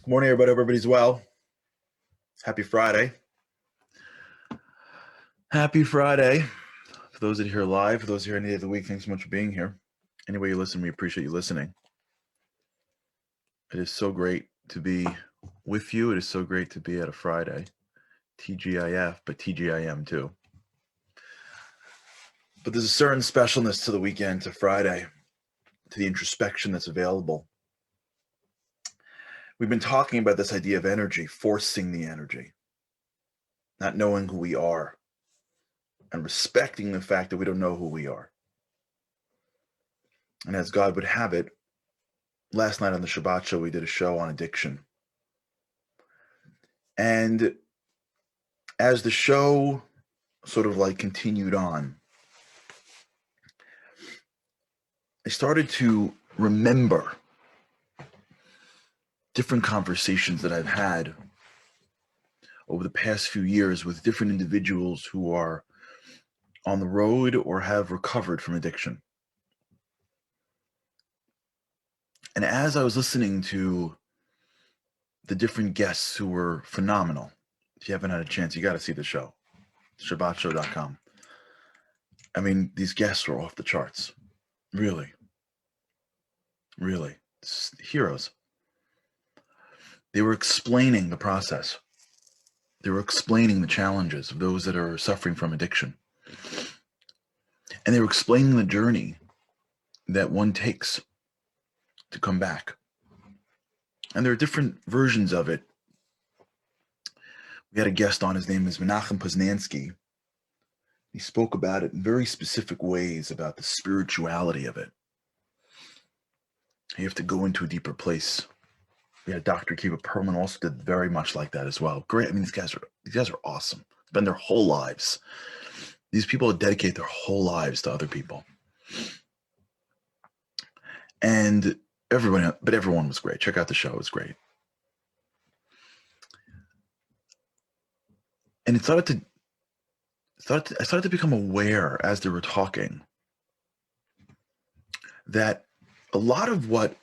Good morning, everybody. Everybody's well. Happy Friday. Happy Friday. For those that are here live, for those here any day of the week, thanks so much for being here. Anyway you listen, we appreciate you listening. It is so great to be with you. It is so great to be at a Friday. TGIF, but TGIM too. But there's a certain specialness to the weekend, to Friday, to the introspection that's available. We've been talking about this idea of energy, forcing the energy, not knowing who we are, and respecting the fact that we don't know who we are. And as God would have it, last night on the Shabbat show, we did a show on addiction. And as the show sort of like continued on, I started to remember different conversations that I've had over the past few years with different individuals who are on the road or have recovered from addiction. And as I was listening to the different guests who were phenomenal, if you haven't had a chance, you got to see the show, shabbatshow.com. I mean, these guests were off the charts. Really. It's heroes. They were explaining the process. They were explaining the challenges of those that are suffering from addiction. And they were explaining the journey that one takes to come back. And there are different versions of it. We had a guest on, his name is Menachem Poznansky. He spoke about it in very specific ways, about the spirituality of it. You have to go into a deeper place. We had Dr. Kiva Perlman also did very much like that as well. Great. I mean, these guys are awesome. Spend their whole lives. These people dedicate their whole lives to other people. And everyone was great. Check out the show. It was great. And I started to become aware as they were talking that a lot of what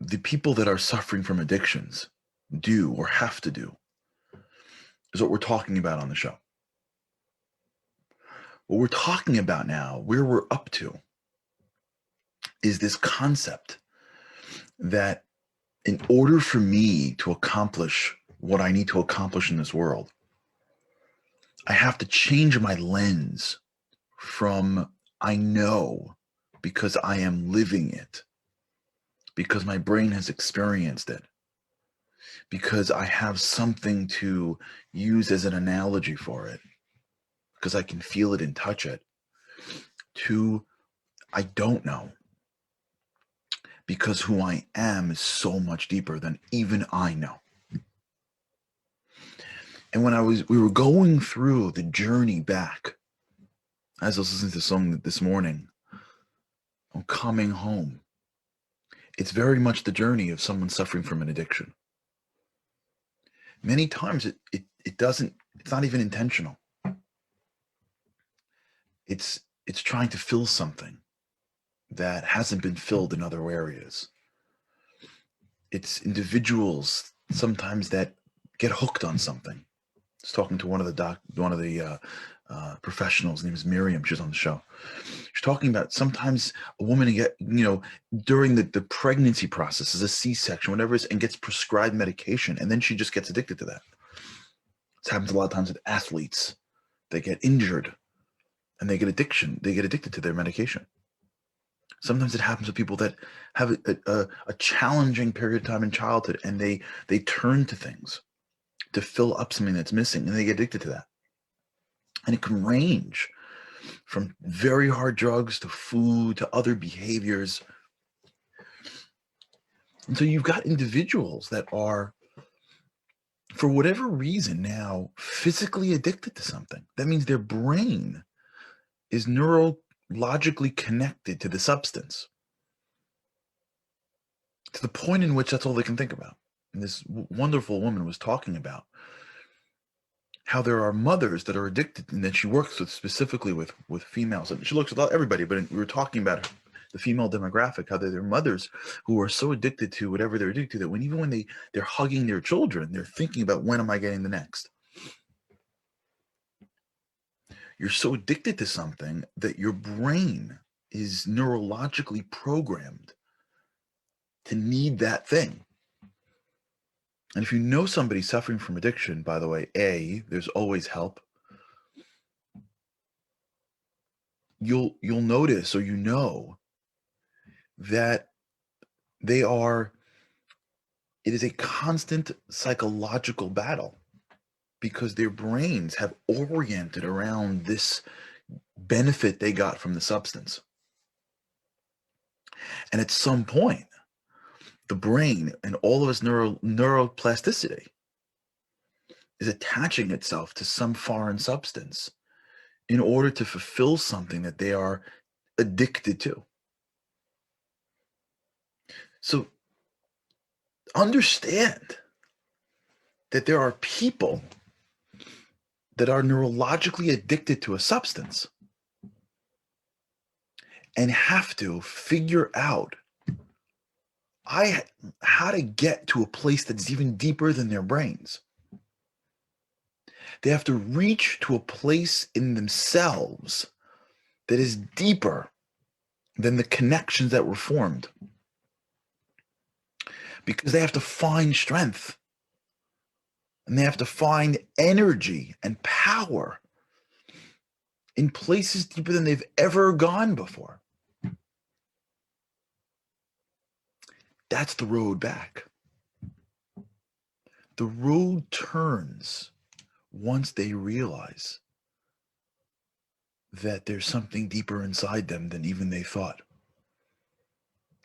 the people that are suffering from addictions do or have to do is what we're talking about on the show. What we're talking about now, where we're up to, is this concept that in order for me to accomplish what I need to accomplish in this world, I have to change my lens from I know because I am living it, because my brain has experienced it, because I have something to use as an analogy for it, because I can feel it and touch it, to I don't know, because who I am is so much deeper than even I know. And when we were going through the journey back, as I was listening to the song this morning, I'm coming home. It's very much the journey of someone suffering from an addiction. Many times it's not even intentional. It's trying to fill something that hasn't been filled in other areas. It's individuals sometimes that get hooked on something. I was talking to one of the professionals. Her name is Miriam. She's on the show. She's talking about sometimes a woman during the pregnancy process, as a C-section, whatever it is, and gets prescribed medication, and then she just gets addicted to that. This happens a lot of times with athletes. They get injured, and they get addicted to their medication. Sometimes it happens with people that have a challenging period of time in childhood, and they turn to things to fill up something that's missing, and they get addicted to that. And it can range from very hard drugs to food to other behaviors. And so you've got individuals that are, for whatever reason now, physically addicted to something. That means their brain is neurologically connected to the substance, to the point in which that's all they can think about. And this wonderful woman was talking about how there are mothers that are addicted, and that she works with specifically with females. And she looks at everybody, but we were talking about the female demographic, how they're mothers who are so addicted to whatever they're addicted to that when even when they're hugging their children, they're thinking about when am I getting the next. You're so addicted to something that your brain is neurologically programmed to need that thing. And if you know somebody suffering from addiction, by the way, there's always help. You'll notice, or that they are it is a constant psychological battle because their brains have oriented around this benefit they got from the substance. And at some point, the brain and all of its neuroplasticity is attaching itself to some foreign substance in order to fulfill something that they are addicted to. So understand that there are people that are neurologically addicted to a substance and have to figure out how to get to a place that's even deeper than their brains. They have to reach to a place in themselves that is deeper than the connections that were formed. Because they have to find strength and they have to find energy and power in places deeper than they've ever gone before. That's the road back. The road turns once they realize that there's something deeper inside them than even they thought.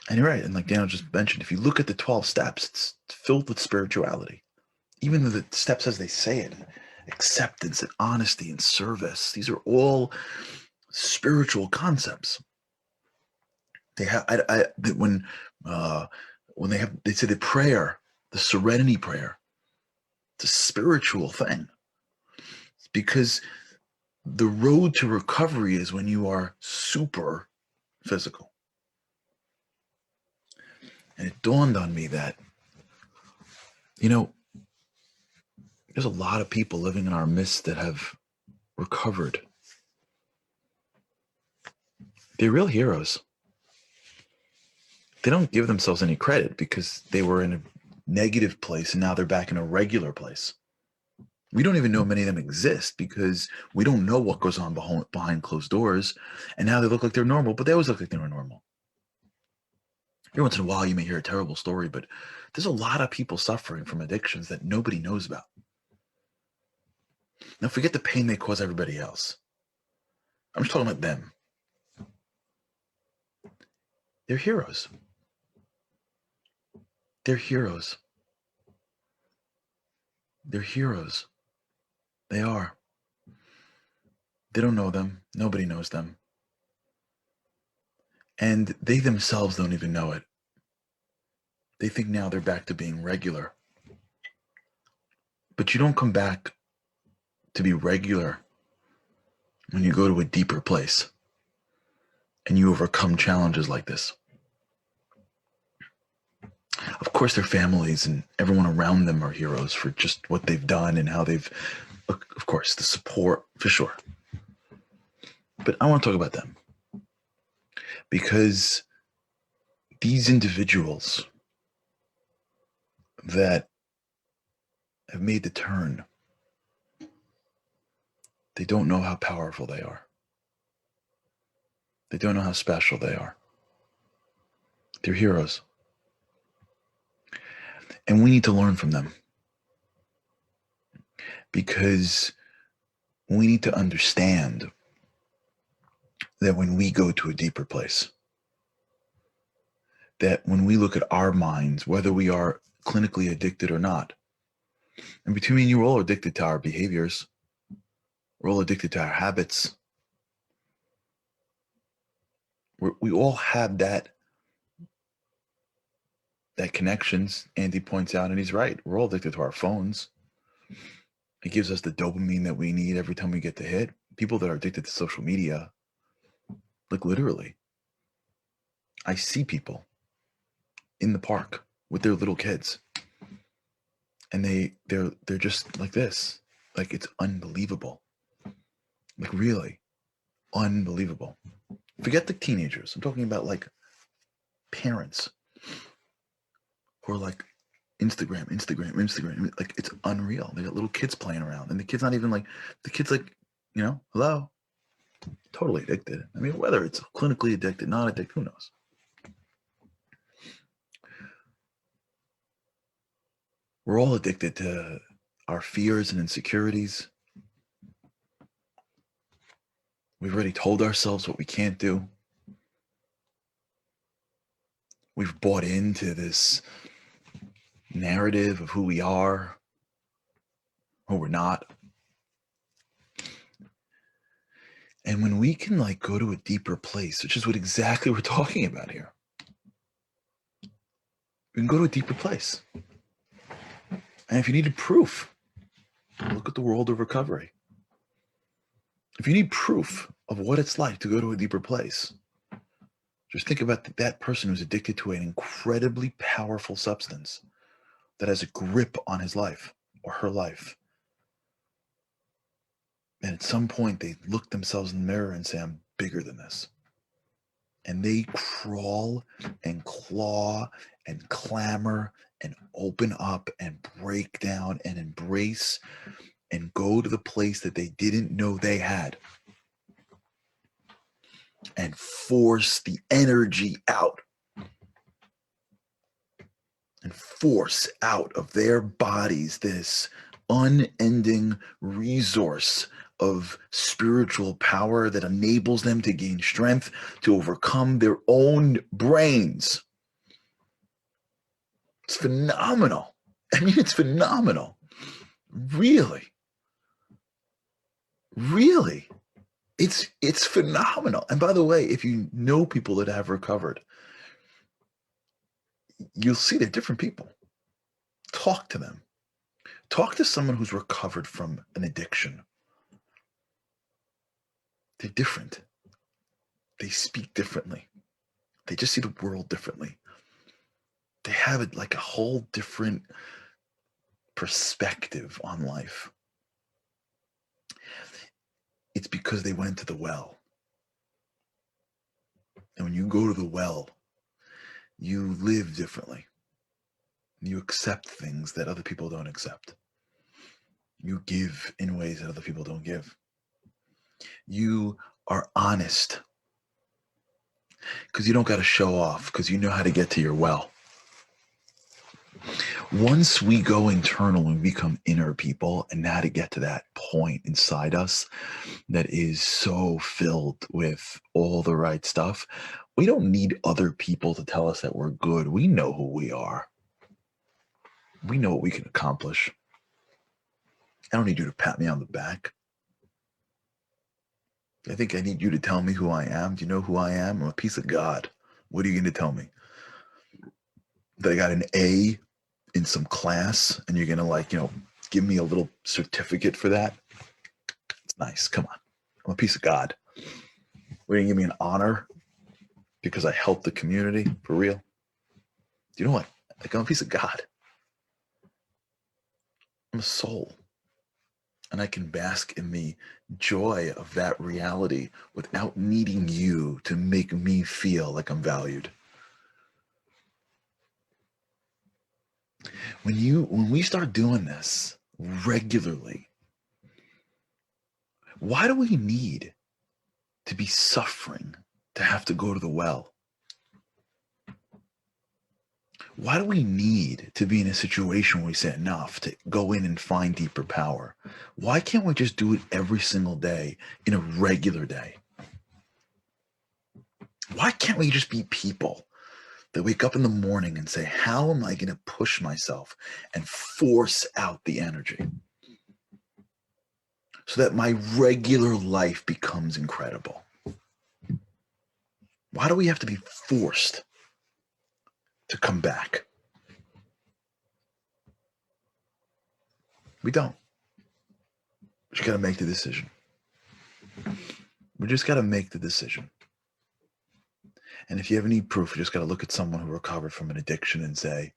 And you're right. And like Daniel just mentioned, if you look at the 12 steps, it's filled with spirituality. Even the steps as they say it, acceptance and honesty and service, these are all spiritual concepts. They have when they say the prayer, the serenity prayer, it's a spiritual thing. It's because the road to recovery is when you are super physical. And it dawned on me that, there's a lot of people living in our midst that have recovered. They're real heroes. They don't give themselves any credit because they were in a negative place and now they're back in a regular place. We don't even know many of them exist because we don't know what goes on behind closed doors. And now they look like they're normal, but they always look like they were normal. Every once in a while, you may hear a terrible story, but there's a lot of people suffering from addictions that nobody knows about. Now, forget the pain they cause everybody else. I'm just talking about them. They're heroes. They're heroes. They're heroes. They are. They don't know them. Nobody knows them. And they themselves don't even know it. They think now they're back to being regular. But you don't come back to be regular when you go to a deeper place and you overcome challenges like this. Of course, their families and everyone around them are heroes for just what they've done and how they've, of course, the support for sure. But I want to talk about them because these individuals that have made the turn, they don't know how powerful they are. They don't know how special they are. They're heroes. And we need to learn from them because we need to understand that when we go to a deeper place, that when we look at our minds, whether we are clinically addicted or not, and between me and you, we're all addicted to our behaviors. We're all addicted to our habits. We all have that connections. Andy points out, and he's right. We're all addicted to our phones. It gives us the dopamine that we need every time we get the hit. People that are addicted to social media, like literally, I see people in the park with their little kids, and they're just like this. Like, it's unbelievable. Like, really unbelievable. Forget the teenagers. I'm talking about like parents who are like Instagram. Like, it's unreal. They got little kids playing around, and the kid's not even like, the kid's like, hello, totally addicted. I mean, whether it's clinically addicted, not addicted, who knows? We're all addicted to our fears and insecurities. We've already told ourselves what we can't do. We've bought into this narrative of who we are, who we're not. And when we can like go to a deeper place, which is what exactly we're talking about here, we can go to a deeper place. And if you needed proof, look at the world of recovery. If you need proof of what it's like to go to a deeper place, just think about that person who's addicted to an incredibly powerful substance that has a grip on his life or her life. And at some point, they look themselves in the mirror and say, I'm bigger than this. And they crawl and claw and clamor and open up and break down and embrace and go to the place that they didn't know they had and force the energy out and force out of their bodies this unending resource of spiritual power that enables them to gain strength to overcome their own brains. It's phenomenal. I mean, it's phenomenal. Really. Really. It's phenomenal. And by the way, if you know people that have recovered, you'll see they're different people. Talk to them. Talk to someone who's recovered from an addiction. They're different. They speak differently. They just see the world differently. They have it like a whole different perspective on life. It's because they went to the well. And when you go to the well, you live differently. You accept things that other people don't accept. You give in ways that other people don't give. You are honest because you don't got to show off, because you know how to get to your well. Once we go internal and become inner people and how to get to that point inside us that is so filled with all the right stuff, we don't need other people to tell us that we're good. We know who we are. We know what we can accomplish. I don't need you to pat me on the back. I think I need you to tell me who I am. Do you know who I am? I'm a piece of God. What are you going to tell me? That I got an A in some class and you're going to give me a little certificate for that? It's nice. Come on. I'm a piece of God. We're going to give me an honor because I helped the community? For real? Do you know what? I'm a piece of God. I'm a soul. And I can bask in the joy of that reality without needing you to make me feel like I'm valued. When we start doing this regularly, why do we need to be suffering to have to go to the well? Why do we need to be in a situation where we say enough to go in and find deeper power? Why can't we just do it every single day in a regular day? Why can't we just be people that wake up in the morning and say, how am I going to push myself and force out the energy so that my regular life becomes incredible? Why do we have to be forced to come back? We don't. We just got to make the decision. We just got to make the decision. And if you ever need proof, you just got to look at someone who recovered from an addiction and say,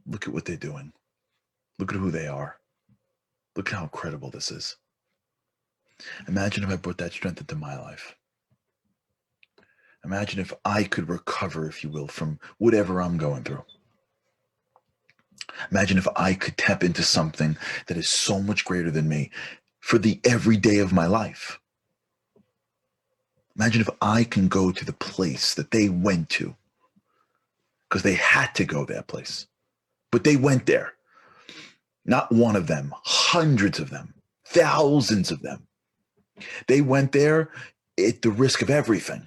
look at what they're doing. Look at who they are. Look at how incredible this is. Imagine if I brought that strength into my life. Imagine if I could recover, if you will, from whatever I'm going through. Imagine if I could tap into something that is so much greater than me for the everyday of my life. Imagine if I can go to the place that they went to because they had to go that place, but they went there. Not one of them, hundreds of them, thousands of them. They went there at the risk of everything.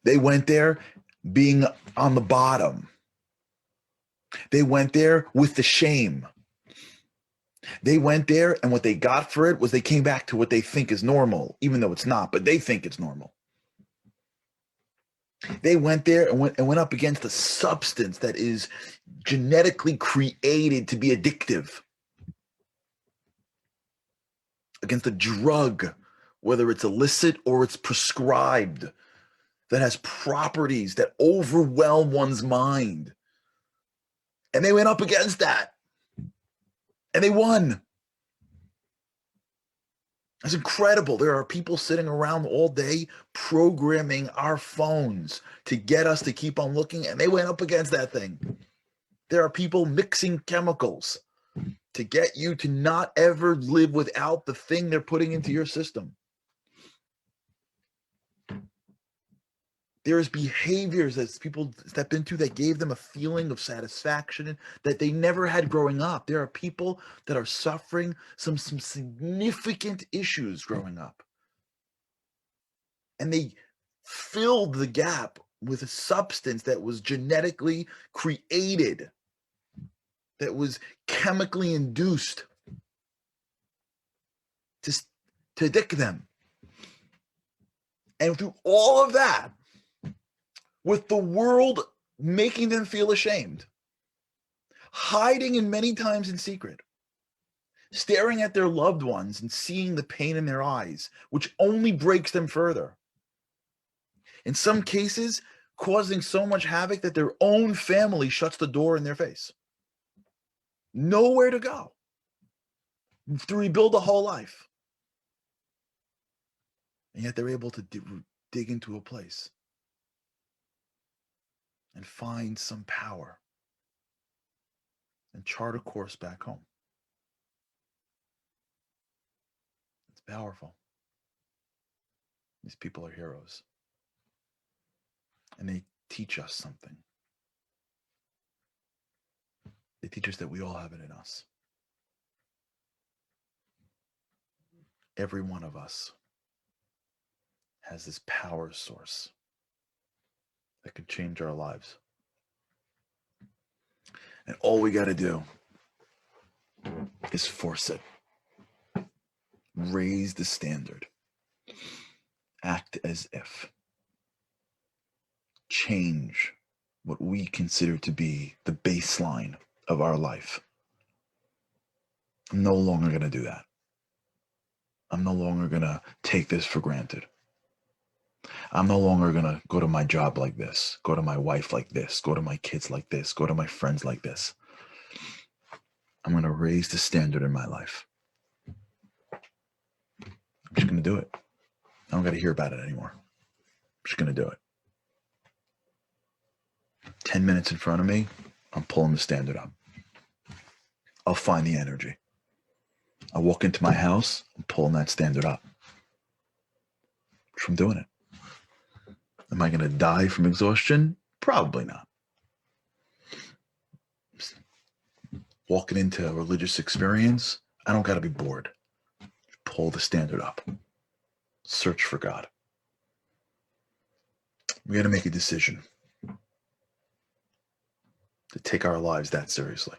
They went there being on the bottom. They went there with the shame. They went there, and what they got for it was they came back to what they think is normal, even though it's not, but they think it's normal. They went there and went up against a substance that is genetically created to be addictive, against a drug, whether it's illicit or it's prescribed, that has properties that overwhelm one's mind. And they went up against that. And they won. It's incredible. There are people sitting around all day programming our phones to get us to keep on looking, and they went up against that thing. There are people mixing chemicals to get you to not ever live without the thing they're putting into your system. There's behaviors that people step into that gave them a feeling of satisfaction that they never had growing up. There are people that are suffering some significant issues growing up. And they filled the gap with a substance that was genetically created, that was chemically induced to addict them. And through all of that, with the world making them feel ashamed, hiding in many times in secret, staring at their loved ones and seeing the pain in their eyes, which only breaks them further. In some cases, causing so much havoc that their own family shuts the door in their face. Nowhere to go to rebuild a whole life. And yet they're able to dig into a place and find some power and chart a course back home. It's powerful. These people are heroes. And they teach us something. They teach us that we all have it in us. Every one of us has this power source that could change our lives. And all we got to do is force it. Raise the standard. Act as if. Change what we consider to be the baseline of our life. I'm no longer going to do that. I'm no longer going to take this for granted. I'm no longer going to go to my job like this, go to my wife like this, go to my kids like this, go to my friends like this. I'm going to raise the standard in my life. I'm just going to do it. I don't got to hear about it anymore. I'm just going to do it. 10 minutes in front of me, I'm pulling the standard up. I'll find the energy. I walk into my house, I'm pulling that standard up. From doing it. Am I going to die from exhaustion? Probably not. Walking into a religious experience, I don't got to be bored. Pull the standard up. Search for God. We got to make a decision to take our lives that seriously.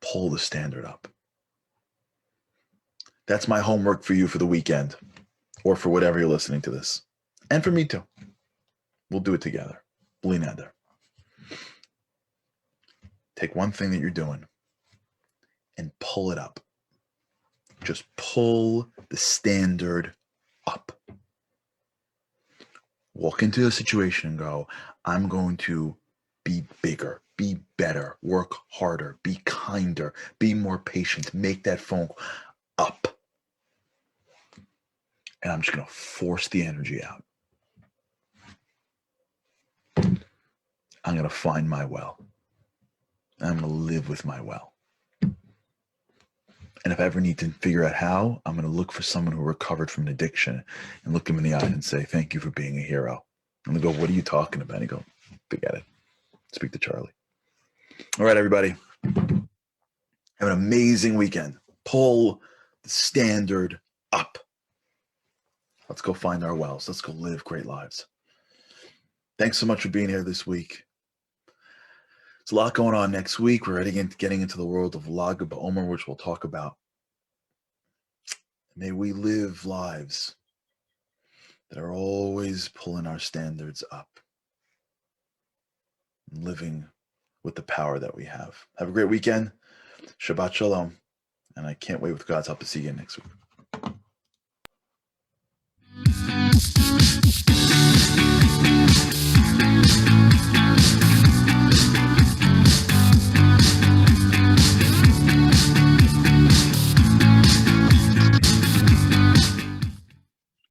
Pull the standard up. That's my homework for you for the weekend, or for whatever you're listening to this. And for me too. We'll do it together. Bli neder. Take one thing that you're doing and pull it up. Just pull the standard up. Walk into a situation and go, I'm going to be bigger, be better, work harder, be kinder, be more patient, make that phone call up. And I'm just going to force the energy out. I'm going to find my well. I'm going to live with my well. And if I ever need to figure out how, I'm going to look for someone who recovered from an addiction and look him in the eye and say, thank you for being a hero. And they go, what are you talking about? And you go, forget it. Speak to Charlie. All right, everybody. Have an amazing weekend. Pull the standard up. Let's go find our wells. Let's go live great lives. Thanks so much for being here this week. There's a lot going on next week. We're getting into the world of Lag BaOmer, which we'll talk about. May we live lives that are always pulling our standards up, living with the power that we have. Have a great weekend. Shabbat Shalom. And I can't wait with God's help to see you next week.